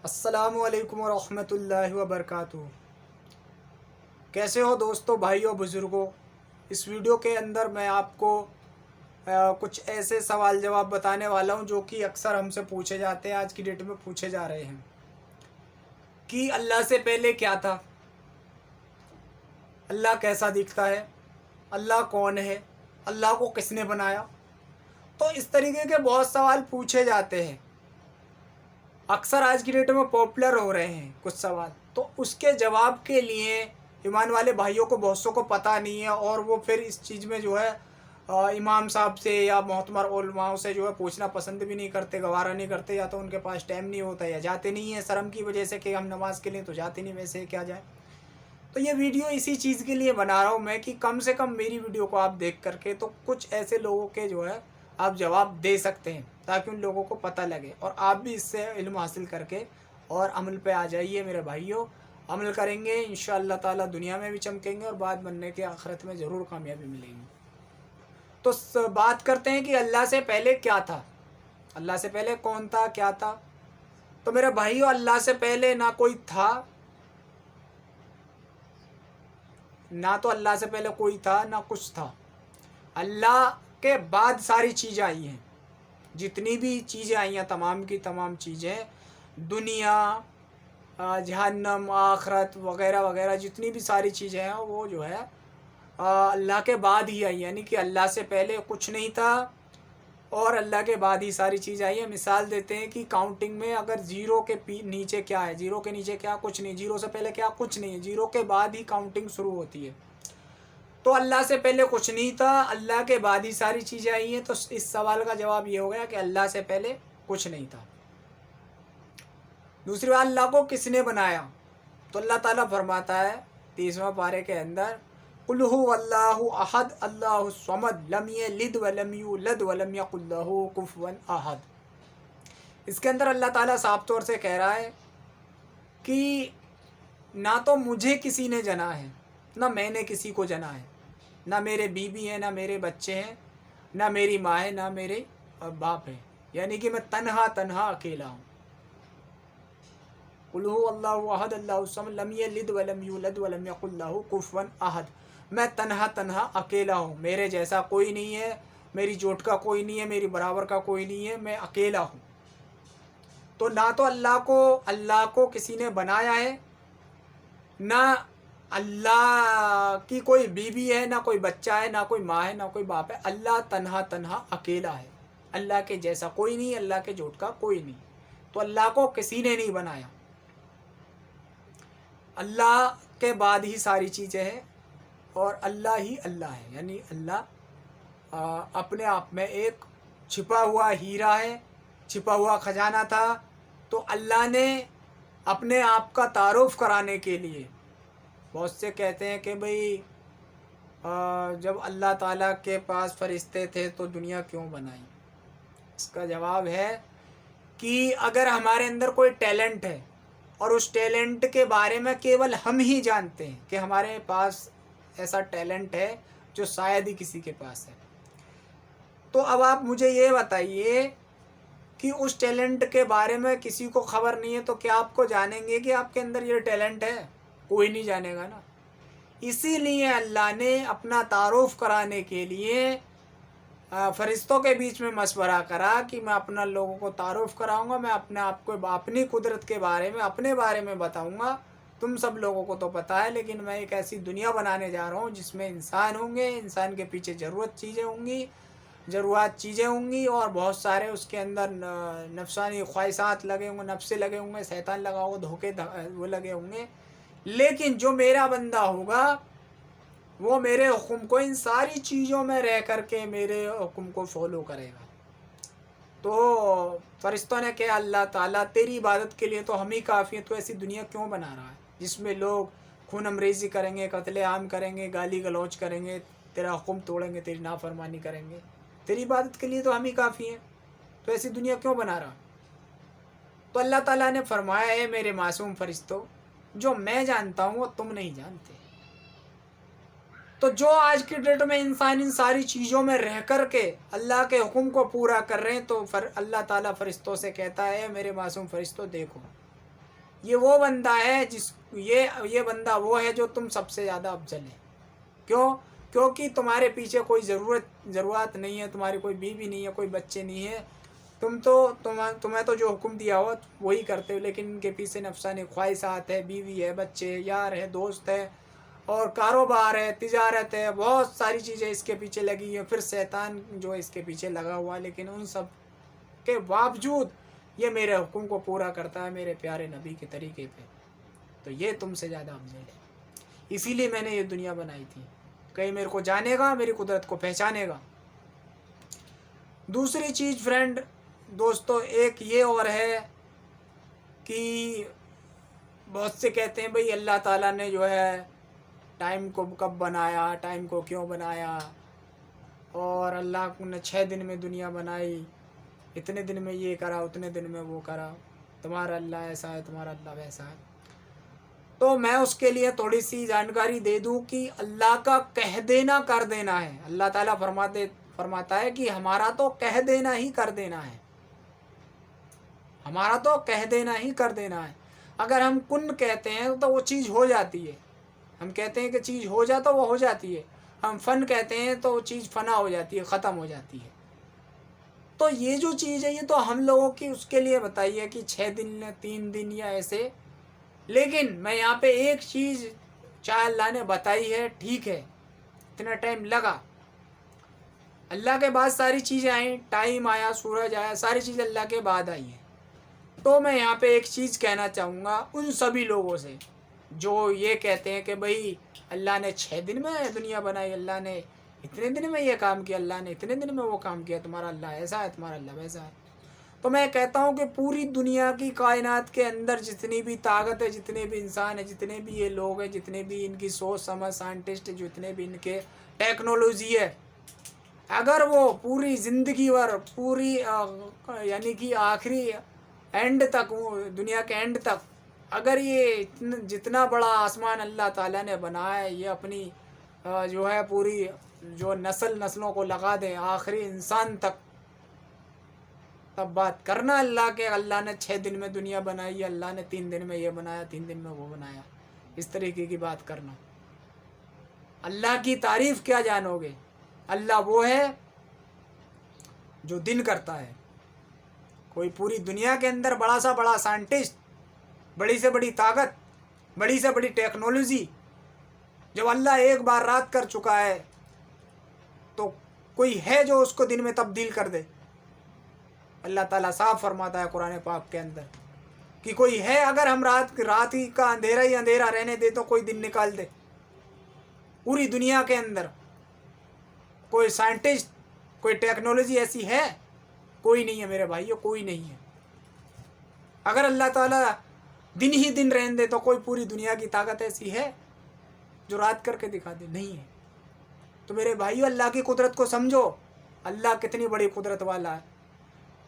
السلام علیکم ورحمۃ اللہ وبرکاتہ۔ کیسے ہو دوستو، بھائیوں، بزرگوں؟ اس ویڈیو کے اندر میں آپ کو کچھ ایسے سوال جواب بتانے والا ہوں جو کہ اکثر ہم سے پوچھے جاتے ہیں، آج کی ڈیٹ میں پوچھے جا رہے ہیں کہ اللہ سے پہلے کیا تھا، اللہ کیسا دکھتا ہے، اللہ کون ہے، اللہ کو کس نے بنایا۔ تو اس طریقے کے بہت سوال پوچھے جاتے ہیں، اکثر آج کی ڈیٹ میں پاپولر ہو رہے ہیں کچھ سوال۔ تو اس کے جواب کے لیے ایمان والے بھائیوں کو بہت سو کو پتہ نہیں ہے، اور وہ پھر اس چیز میں جو ہے امام صاحب سے یا محتمر علماء سے جو ہے پوچھنا پسند بھی نہیں کرتے، گوارا نہیں کرتے، یا تو ان کے پاس ٹائم نہیں ہوتا یا جاتے نہیں ہیں شرم کی وجہ سے کہ ہم نماز کے لیے تو جاتے نہیں، ویسے کیا جائے۔ تو یہ ویڈیو اسی چیز کے لیے بنا رہا ہوں میں کہ کم سے کم میری ویڈیو کو آپ دیکھ کر کے تو کچھ ایسے لوگوں کے جو ہے آپ جواب دے سکتے ہیں، تاکہ ان لوگوں کو پتہ لگے اور آپ بھی اس سے علم حاصل کر کے اور عمل پہ آ جائیے میرے بھائیوں۔ عمل کریں گے انشاءاللہ تعالی دنیا میں بھی چمکیں گے اور بعد بننے کے آخرت میں ضرور کامیابی ملے گی۔ تو بات کرتے ہیں کہ اللہ سے پہلے کیا تھا، اللہ سے پہلے کون تھا، کیا تھا۔ تو میرے بھائیوں، اللہ سے پہلے نہ کوئی تھا، نہ تو اللہ سے پہلے کوئی تھا نہ کچھ تھا۔ اللہ کے بعد ساری چیزیں آئی ہیں، جتنی بھی چیزیں آئی ہیں تمام کی تمام چیزیں، دنیا، جہنم، آخرت وغیرہ وغیرہ، جتنی بھی ساری چیزیں ہیں وہ جو ہے اللہ کے بعد ہی آئی، یعنی کہ اللہ سے پہلے کچھ نہیں تھا اور اللہ کے بعد ہی ساری چیز آئی ہے۔ مثال دیتے ہیں کہ کاؤنٹنگ میں اگر زیرو کے نیچے کیا ہے، زیرو کے نیچے کیا، کچھ نہیں، زیرو سے پہلے کیا، کچھ نہیں ہے، زیرو کے بعد ہی کاؤنٹنگ شروع ہوتی ہے۔ تو اللہ سے پہلے کچھ نہیں تھا، اللہ کے بعد ہی ساری چیزیں آئی ہیں۔ تو اس سوال کا جواب یہ ہو گیا کہ اللہ سے پہلے کچھ نہیں تھا۔ دوسری بات، اللہ کو کس نے بنایا؟ تو اللہ تعالیٰ فرماتا ہے 30واں پارے کے اندر، قُلْ هُوَ اللَّهُ أَحَدٌ اللَّهُ الصَّمَدُ لَمْ يَلِدْ وَلَمْ يُولَدْ وَلَمْ يَكُنْ لَهُ كُفُوًا أَحَدٌ۔ اس کے اندر اللہ تعالیٰ صاف طور سے کہہ رہا ہے کہ نہ تو مجھے کسی نے جنا ہے، نہ میں نے کسی کو جنا ہے، نہ میرے بیوی ہیں، نہ میرے بچے ہیں، نہ میری ماں ہے، نہ میرے باپ ہے، یعنی کہ میں تنہا اکیلا ہوں۔ قُلْ هُوَ اللَّهُ أَحَدٌ اللَّهُ الصَّمَدُ لَمْ يَلِدْ وَلَمْ يُولَدْ وَلَمْ يَكُنْ لَهُ كُفُوًا أَحَدٌ۔ میں تنہا اکیلا ہوں، میرے جیسا کوئی نہیں ہے، میری جوٹ کا کوئی نہیں ہے، میری برابر کا کوئی نہیں ہے، میں اکیلا ہوں۔ تو نہ تو اللہ کو کسی نے بنایا ہے، نہ اللہ کی کوئی بیوی ہے، نہ کوئی بچہ ہے، نہ کوئی ماں ہے، نہ کوئی باپ ہے۔ اللہ تنہا اکیلا ہے، اللہ کے جیسا کوئی نہیں، اللہ کے جوٹ کا کوئی نہیں۔ تو اللہ کو کسی نے نہیں بنایا، اللہ کے بعد ہی ساری چیزیں ہیں اور اللہ ہی اللہ ہے، یعنی اللہ اپنے آپ میں ایک چھپا ہوا ہیرا ہے، چھپا ہوا خزانہ تھا۔ تو اللہ نے اپنے آپ کا تعارف کرانے کے لیے، بہت سے کہتے ہیں کہ بھئی جب اللہ تعالیٰ کے پاس فرشتے تھے تو دنیا کیوں بنائی؟ اس کا جواب ہے کہ اگر ہمارے اندر کوئی ٹیلنٹ ہے اور اس ٹیلنٹ کے بارے میں کیول ہم ہی جانتے ہیں کہ ہمارے پاس ایسا ٹیلنٹ ہے جو شاید ہی کسی کے پاس ہے، تو اب آپ مجھے یہ بتائیے کہ اس ٹیلنٹ کے بارے میں کسی کو خبر نہیں ہے تو کیا آپ کو جانیں گے کہ آپ کے اندر یہ ٹیلنٹ ہے؟ کوئی نہیں جانے گا نا۔ اسی لیے اللہ نے اپنا تعارف کرانے کے لیے فرشتوں کے بیچ میں مشورہ کرا کہ میں اپنا لوگوں کو تعارف کراؤں گا، میں اپنے آپ کو اپنی قدرت کے بارے میں، اپنے بارے میں بتاؤں گا۔ تم سب لوگوں کو تو پتہ ہے، لیکن میں ایک ایسی دنیا بنانے جا رہا ہوں جس میں انسان ہوں گے، انسان کے پیچھے ضرورت چیزیں ہوں گی اور بہت سارے اس کے اندر نفسانی خواہشات لگے ہوں گے، نفس لگے ہوں گے، شیطان لگا ہوگا، دھوکے وہ لگے ہوں گے۔ لیکن جو میرا بندہ ہوگا وہ میرے حکم کو ان ساری چیزوں میں رہ کر کے میرے حکم کو فالو کرے گا۔ تو فرشتوں نے کہا اللہ تعالیٰ تیری عبادت کے لیے تو ہم ہی کافی ہیں، تو ایسی دنیا کیوں بنا رہا ہے جس میں لوگ خون امریزی کریں گے، قتل عام کریں گے، گالی گلوچ کریں گے، تیرا حکم توڑیں گے، تیری نافرمانی کریں گے؟ تیری عبادت کے لیے تو ہم ہی کافی ہیں، تو ایسی دنیا کیوں بنا رہا؟ تو اللہ تعالیٰ نے فرمایا اے میرے معصوم فرشتوں، جو میں جانتا ہوں وہ تم نہیں جانتے۔ تو جو آج کی ڈیٹ میں انسان ان ساری چیزوں میں رہ کر کے اللہ کے حکم کو پورا کر رہے ہیں، تو اللہ تعالیٰ فرشتوں سے کہتا ہے اے میرے معصوم فرشتوں دیکھو، یہ وہ بندہ ہے یہ بندہ وہ ہے جو تم سب سے زیادہ افضل ہے. کیوں؟ کیونکہ تمہارے پیچھے کوئی ضرورت نہیں ہے، تمہاری کوئی بیوی نہیں ہے، کوئی بچے نہیں ہے. تمہیں تو جو حکم دیا ہو وہی کرتے ہو، لیکن ان کے پیچھے نفسانی خواہشات ہے، بیوی ہے، بچے ہے، یار ہے، دوست ہے، اور کاروبار ہے، تجارت ہے، بہت ساری چیزیں اس کے پیچھے لگی ہیں. پھر شیطان جو اس کے پیچھے لگا ہوا، لیکن ان سب کے باوجود یہ میرے حکم کو پورا کرتا ہے میرے پیارے نبی کے طریقے پہ. تو یہ تم سے زیادہ افضل ہے. اسی لیے میں نے یہ دنیا بنائی تھی، کہیں میرے کو جانے گا، میری قدرت کو پہچانے گا. دوسری چیز فرینڈ دوستو ایک یہ اور ہے کہ بہت سے کہتے ہیں بھئی اللہ تعالیٰ نے جو ہے ٹائم کو کب بنایا، ٹائم کو کیوں بنایا، اور اللہ نے 6 دن میں دنیا بنائی، اتنے دن میں یہ کرا، اتنے دن میں وہ کرا، تمہارا اللہ ایسا ہے، تمہارا اللہ ویسا ہے. تو میں اس کے لیے تھوڑی سی جانکاری دے دوں کہ اللہ کا کہہ دینا کر دینا ہے. اللہ تعالیٰ فرماتا ہے کہ ہمارا تو کہہ دینا ہی کر دینا ہے، ہمارا تو کہہ دینا ہی کر دینا ہے. اگر ہم کن کہتے ہیں تو وہ چیز ہو جاتی ہے، ہم کہتے ہیں کہ چیز ہو جا تو وہ ہو جاتی ہے. ہم فن کہتے ہیں تو وہ چیز فنا ہو جاتی ہے، ختم ہو جاتی ہے. تو یہ جو چیز ہے یہ تو ہم لوگوں کی اس کے لیے بتائی ہے کہ 6 دن 3 دن یا ایسے. لیکن میں یہاں پہ ایک چیز چاہے اللہ نے بتائی ہے، ٹھیک ہے اتنا ٹائم لگا، اللہ کے بعد ساری چیزیں آئیں، ٹائم آیا، سورج آیا، ساری چیزیں اللہ کے بعد آئی ہیں. تو میں یہاں پہ ایک چیز کہنا چاہوں گا ان سبھی لوگوں سے جو یہ کہتے ہیں کہ بھئی اللہ نے 6 دن میں دنیا بنائی، اللہ نے اتنے دن میں یہ کام کیا، اللہ نے اتنے دن میں وہ کام کیا، تمہارا اللہ ایسا ہے، تمہارا اللہ ویسا ہے. تو میں کہتا ہوں کہ پوری دنیا کی کائنات کے اندر جتنی بھی طاقت ہے، جتنے بھی انسان ہیں، جتنے بھی یہ لوگ ہیں، جتنے بھی ان کی سوچ سمجھ سائنٹسٹ، جتنے بھی ان کے ٹیکنالوجی ہے، اگر وہ پوری زندگی بھر پوری یعنی کہ آخری اینڈ تک، دنیا کے اینڈ تک، اگر یہ جتنا بڑا آسمان اللہ تعالیٰ نے بنایا ہے یہ اپنی جو ہے پوری جو نسلوں کو لگا دیں آخری انسان تک، تب بات کرنا اللہ کے اللہ نے 6 دن میں دنیا بنائی، اللہ نے 3 دن میں یہ بنایا، 3 دن میں وہ بنایا، اس طریقے کی بات کرنا. اللہ کی تعریف کیا جانو گے؟ اللہ وہ ہے جو دن کرتا ہے. کوئی پوری دنیا کے اندر بڑا سا بڑا سائنٹسٹ، بڑی سے بڑی طاقت، بڑی سے بڑی ٹیکنالوجی، جب اللہ ایک بار رات کر چکا ہے تو کوئی ہے جو اس کو دن میں تبدیل کر دے؟ اللہ تعالیٰ صاف فرماتا ہے قرآن پاک کے اندر کہ کوئی ہے اگر ہم رات ہی کا اندھیرا ہی اندھیرا رہنے دے تو کوئی دن نکال دے؟ پوری دنیا کے اندر کوئی سائنٹسٹ، کوئی ٹیکنالوجی ایسی ہے؟ کوئی نہیں ہے میرے بھائیو، کوئی نہیں ہے. اگر اللہ تعالیٰ دن ہی دن رہنے دے تو کوئی پوری دنیا کی طاقت ایسی ہے جو رات کر کے دکھا دے؟ نہیں ہے. تو میرے بھائیو اللہ کی قدرت کو سمجھو، اللہ کتنی بڑی قدرت والا ہے.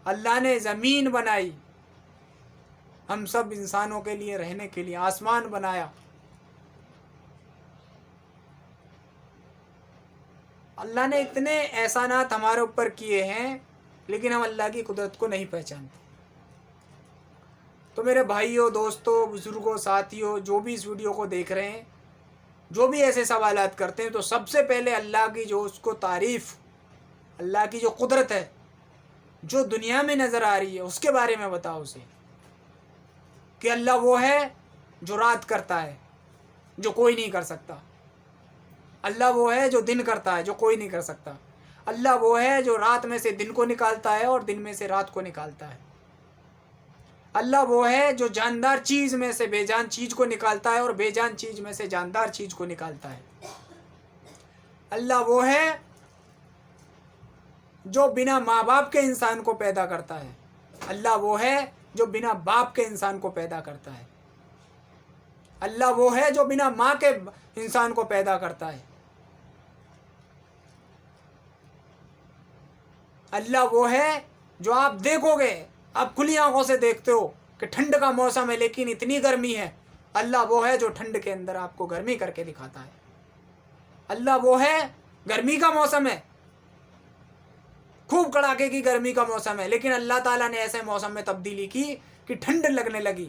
اللہ نے زمین بنائی ہم سب انسانوں کے لیے رہنے کے لیے، آسمان بنایا، اللہ نے اتنے احسانات ہمارے اوپر کیے ہیں، لیکن ہم اللہ کی قدرت کو نہیں پہچانتے. تو میرے بھائیوں، دوستوں، بزرگوں، ساتھیوں، جو بھی اس ویڈیو کو دیکھ رہے ہیں، جو بھی ایسے سوالات کرتے ہیں، تو سب سے پہلے اللہ کی جو اس کو تعریف، اللہ کی جو قدرت ہے جو دنیا میں نظر آ رہی ہے اس کے بارے میں بتاؤ اسے کہ اللہ وہ ہے جو رات کرتا ہے جو کوئی نہیں کر سکتا. اللہ وہ ہے جو دن کرتا ہے جو کوئی نہیں کر سکتا. اللہ وہ ہے جو رات میں سے دن کو نکالتا ہے اور دن میں سے رات کو نکالتا ہے. اللہ وہ ہے جو جاندار چیز میں سے بے جان چیز کو نکالتا ہے اور بے جان چیز میں سے جاندار چیز کو نکالتا ہے. اللہ وہ ہے جو بنا ماں باپ کے انسان کو پیدا کرتا ہے. اللہ وہ ہے جو بنا باپ کے انسان کو پیدا کرتا ہے. اللہ وہ ہے جو بنا ماں کے انسان کو پیدا کرتا ہے. اللہ وہ ہے جو آپ دیکھو گے، آپ کھلی آنکھوں سے دیکھتے ہو کہ ٹھنڈ کا موسم ہے لیکن اتنی گرمی ہے. اللہ وہ ہے جو ٹھنڈ کے اندر آپ کو گرمی کر کے دکھاتا ہے. اللہ وہ ہے، گرمی کا موسم ہے، خوب کڑاکے کی گرمی کا موسم ہے، لیکن اللہ تعالیٰ نے ایسے موسم میں تبدیلی کی کہ ٹھنڈ لگنے لگی.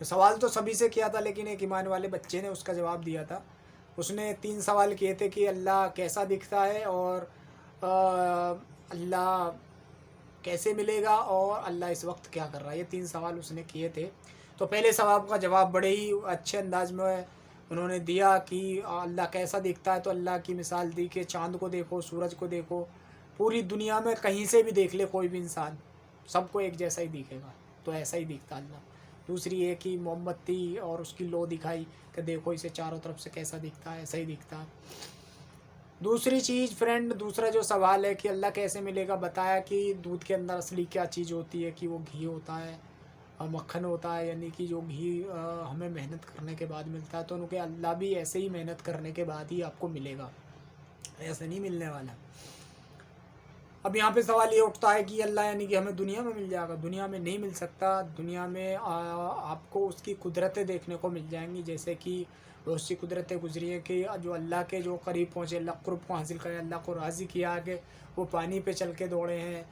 سوال تو سبھی سے کیا تھا، لیکن ایک ایمان والے بچے نے اس کا جواب دیا تھا. اس نے 3 سوال کیے تھے کہ اللہ کیسا دکھتا ہے، اور اللہ کیسے ملے گا، اور اللہ اس وقت کیا کر رہا ہے. یہ 3 سوال اس نے کیے تھے. تو پہلے سوال کا جواب بڑے ہی اچھے انداز میں انہوں نے دیا کہ اللہ کیسا دکھتا ہے. تو اللہ کی مثال دی کہ چاند کو دیکھو، سورج کو دیکھو، پوری دنیا میں کہیں سے بھی دیکھ لے کوئی بھی انسان، سب کو ایک جیسا ہی دکھے گا. تو ایسا ہی دکھتا اللہ. دوسری یہ کہ موم بتی اور اس کی لو دکھائی کہ دیکھو اسے چاروں طرف سے کیسا دکھتا ہے، ایسا ہی دکھتا ہے. دوسری چیز فرینڈ، دوسرا جو سوال ہے کہ اللہ کیسے ملے گا، بتایا کہ دودھ کے اندر اصلی کیا چیز ہوتی ہے، کہ وہ گھی ہوتا ہے، مکھن ہوتا ہے. یعنی کہ جو گھی ہمیں محنت کرنے کے بعد ملتا ہے. تو ان کے اللہ بھی ایسے ہی محنت کرنے کے بعد ہی آپ کو ملے گا، ایسے نہیں ملنے والا. اب یہاں پہ سوال یہ اٹھتا ہے کہ اللہ یعنی کہ ہمیں دنیا میں مل جائے گا. دنیا میں نہیں مل سکتا. دنیا میں آپ کو اس کی قدرتیں دیکھنے کو مل جائیں گی. جیسے کہ بہت سی قدرتیں گزری ہیں کہ جو اللہ کے جو قریب پہنچے، اللہ قرب کو حاصل کرے، اللہ کو راضی کیا کہ وہ پانی پہ چل کے دوڑے ہیں.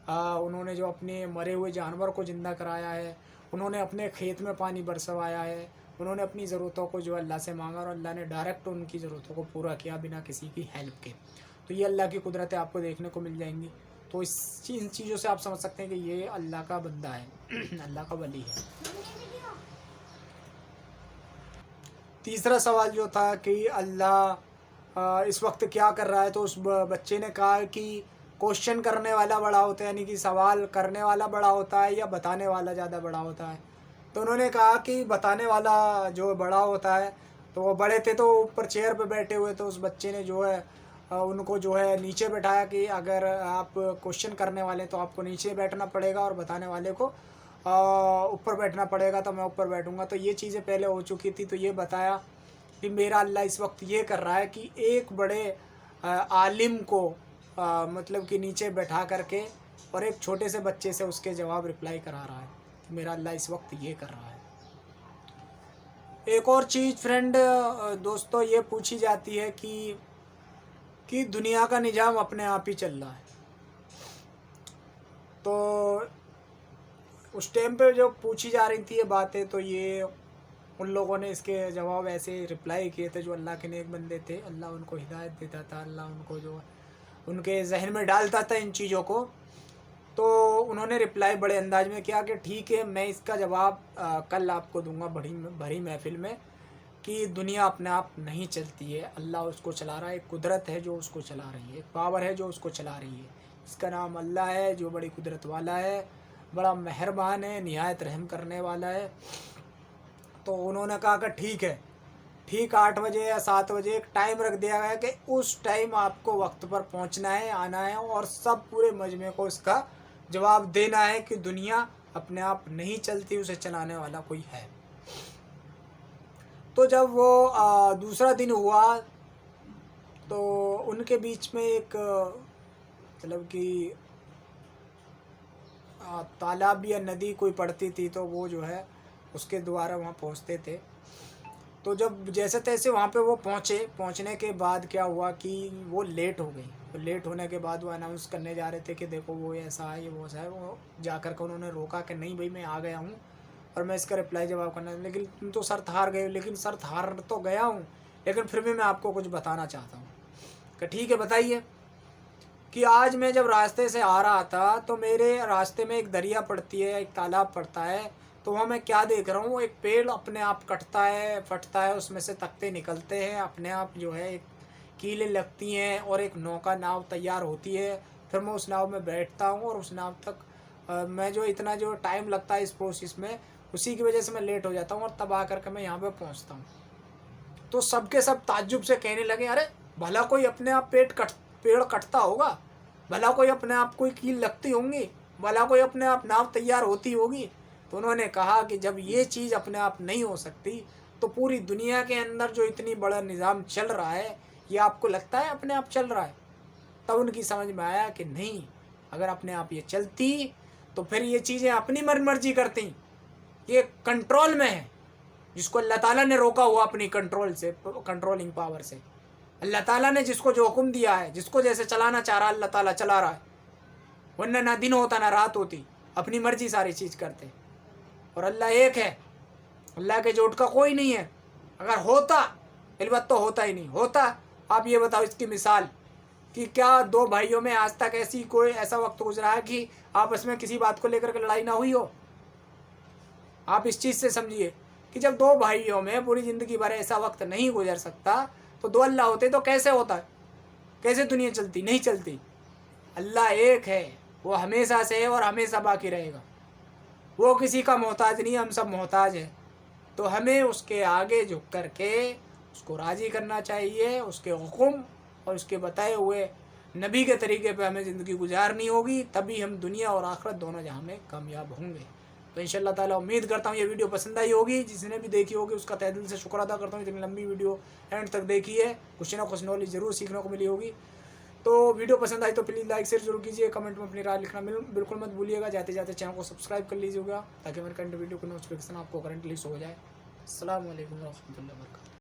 انہوں نے جو اپنے مرے ہوئے جانور کو زندہ کرایا ہے، انہوں نے اپنے کھیت میں پانی برسوایا ہے، انہوں نے اپنی ضرورتوں کو جو اللہ سے مانگا اور اللہ نے ڈائریکٹ ان کی ضرورتوں کو پورا کیا بنا کسی کی ہیلپ کے. تو یہ اللہ کی قدرتیں آپ کو دیکھنے کو مل جائیں گی. تو ان چیزوں سے آپ سمجھ سکتے ہیں کہ یہ اللہ کا بندہ ہے، اللہ کا ولی ہے. تیسرا سوال جو تھا کہ اللہ اس وقت کیا کر رہا ہے، تو اس بچے نے کہا کہ کوشچن کرنے والا بڑا ہوتا ہے، یعنی کہ سوال کرنے والا بڑا ہوتا ہے یا بتانے والا زیادہ بڑا ہوتا ہے. تو انہوں نے کہا کہ بتانے والا جو بڑا ہوتا ہے. تو وہ بڑے تھے تو اوپر چیئر پہ بیٹھے ہوئے. تو اس بچے نے جو ہے ان کو جو ہے نیچے بٹھایا کہ اگر آپ کوشچن کرنے والے تو آپ کو نیچے بیٹھنا پڑے گا، اور بتانے والے کو اوپر بیٹھنا پڑے گا. تو میں اوپر بیٹھوں گا. تو یہ چیزیں پہلے ہو چکی تھی. تو یہ بتایا کہ میرا اللہ اس وقت یہ کر رہا ہے کہ ایک بڑے عالم کو مطلب کہ نیچے بیٹھا کر کے اور ایک چھوٹے سے بچے سے اس کے جواب رپلائی کرا رہا ہے. میرا اللہ اس وقت یہ کر رہا ہے. ایک اور چیز فرینڈ دوستو یہ پوچھی جاتی ہے کہ دنیا کا نظام اپنے آپ ہی چل رہا ہے. تو اس ٹائم پہ جو پوچھی جا رہی تھی یہ باتیں، تو یہ ان لوگوں نے اس کے جواب ایسے رپلائی کیے تھے جو اللہ کے نیک بندے تھے. اللہ ان کو ہدایت دیتا تھا، اللہ ان کو جو ان کے ذہن میں ڈالتا تھا ان چیزوں کو. تو انہوں نے رپلائی بڑے انداز میں کیا کہ ٹھیک ہے میں اس کا جواب کل آپ کو دوں گا بڑی محفل میں، کہ دنیا اپنے آپ نہیں چلتی ہے. اللہ اس کو چلا رہا ہے. ایک قدرت ہے جو اس کو چلا رہی ہے، ایک پاور ہے جو اس کو چلا رہی ہے. اس کا نام اللہ ہے جو بڑی قدرت والا ہے، بڑا مہربان ہے، نہایت رحم کرنے والا ہے. تو انہوں نے کہا کہ ٹھیک ہے، ٹھیک 8 بجے یا 7 بجے ایک ٹائم رکھ دیا گیا کہ اس ٹائم آپ کو وقت پر پہنچنا ہے، آنا ہے، اور سب پورے مجمع کو اس کا جواب دینا ہے کہ دنیا اپنے آپ نہیں چلتی، اسے چلانے والا کوئی ہے. تو جب وہ دوسرا دن ہوا تو ان کے بیچ میں ایک مطلب کہ تالاب یا ندی کوئی پڑتی تھی. تو وہ جو ہے اس کے دوارا وہاں پہنچتے تھے. تو جب جیسے تیسے وہاں پہ وہ پہنچنے کے بعد کیا ہوا کہ وہ لیٹ ہو گئی. تو لیٹ ہونے کے بعد وہ اناؤنس کرنے جا رہے تھے کہ دیکھو وہ ایسا ہے، یہ وہ ایسا ہے. وہ جا کر کے انہوں نے روکا کہ نہیں بھائی میں آ گیا ہوں اور میں اس کا رپلائی جواب کرنا ہے. لیکن تم تو سر ہار گئے. لیکن سر ہار تو گیا ہوں، لیکن پھر بھی میں آپ کو کچھ بتانا چاہتا ہوں. کہ ٹھیک ہے بتائیے. کہ آج میں جب راستے سے آ رہا تھا تو میرے راستے میں ایک دریا پڑتی ہے، ایک تالاب پڑتا ہے. تو وہاں میں کیا دیکھ رہا ہوں، ایک پیڑ اپنے آپ کٹتا ہے، پھٹتا ہے، اس میں سے تختے نکلتے ہیں، اپنے آپ جو ہے ایک کیلیں لگتی ہیں اور ایک ناؤ تیار ہوتی ہے. پھر میں اس ناؤ میں بیٹھتا ہوں اور اس ناؤ تک میں جو اتنا جو ٹائم لگتا ہے اس پروسیس میں، اسی کی وجہ سے میں لیٹ ہو جاتا ہوں اور تب آ کر کے میں یہاں پہ پہنچتا ہوں. تو سب کے سب تعجب سے کہنے لگے ارے بھلا کوئی اپنے آپ پیڑ کٹتا ہوگا، بھلا کوئی اپنے آپ کوئی کیل لگتی ہوں گی، بھلا کوئی اپنے آپ ناؤ تیار ہوتی ہوگی. تو انہوں نے کہا کہ جب یہ چیز اپنے آپ نہیں ہو سکتی تو پوری دنیا کے اندر جو اتنی بڑا نظام چل رہا ہے یہ آپ کو لگتا ہے اپنے آپ چل رہا ہے. تب ان کی سمجھ میں آیا کہ نہیں، اگر اپنے آپ یہ چلتی تو پھر یہ چیزیں اپنی مرضی کرتی. یہ کنٹرول میں ہے، جس کو اللہ تعالیٰ نے روکا ہوا اپنی کنٹرولنگ پاور سے. اللہ تعالیٰ نے جس کو جو حکم دیا ہے، جس کو جیسے چلانا چاہ رہا اللہ تعالیٰ چلا رہا ہے. ورنہ نہ دن ہوتا نہ رات ہوتی، اپنی مرضی ساری چیز کرتے. اور اللہ ایک ہے، اللہ کے جوڑ کا کوئی نہیں ہے. اگر ہوتا البتہ تو ہوتا ہی نہیں ہوتا. آپ یہ بتاؤ اس کی مثال کہ کیا دو بھائیوں میں آج تک کوئی ایسا وقت گزرا ہے کہ آپس میں کسی بات کو لے کر کے لڑائی نہ ہوئی ہو؟ آپ اس چیز سے سمجھیے کہ جب دو بھائیوں میں پوری زندگی بھر ایسا وقت نہیں گزر سکتا تو دو اللہ ہوتے تو کیسے ہوتا؟ کیسے دنیا چلتی؟ نہیں چلتی. اللہ ایک ہے، وہ ہمیشہ سے ہے اور ہمیشہ باقی رہے گا. وہ کسی کا محتاج نہیں، ہم سب محتاج ہیں. تو ہمیں اس کے آگے جھک کر کے اس کو راضی کرنا چاہیے. اس کے حکم اور اس کے بتائے ہوئے نبی کے طریقے پہ ہمیں زندگی گزارنی ہوگی، تبھی ہم دنیا اور آخرت دونوں جہاں میں کامیاب ہوں گے. تو انشاءاللہ تعالیٰ امید کرتا ہوں یہ ویڈیو پسند آئی ہوگی. جس نے بھی دیکھی ہوگی اس کا تہ دل سے شکر ادا کرتا ہوں. اتنی لمبی ویڈیو اینڈ تک دیکھی ہے، کچھ نہ کچھ نالج ضرور سیکھنے کو ملی ہوگی. تو ویڈیو پسند آئی تو پلیز لائک شیئر ضرور کیجیے. کمنٹ میں اپنی رائے لکھنا بالکل مت بھولیے گا. جاتے جاتے چینل کو سبسکرائب کر لیجیے گا تاکہ میرے کرنٹ ویڈیو کو نوٹیفیکیشن آپ کو کرنٹلی ہو جائے. السلام علیکم ورحمۃ اللہ وبرکاتہ.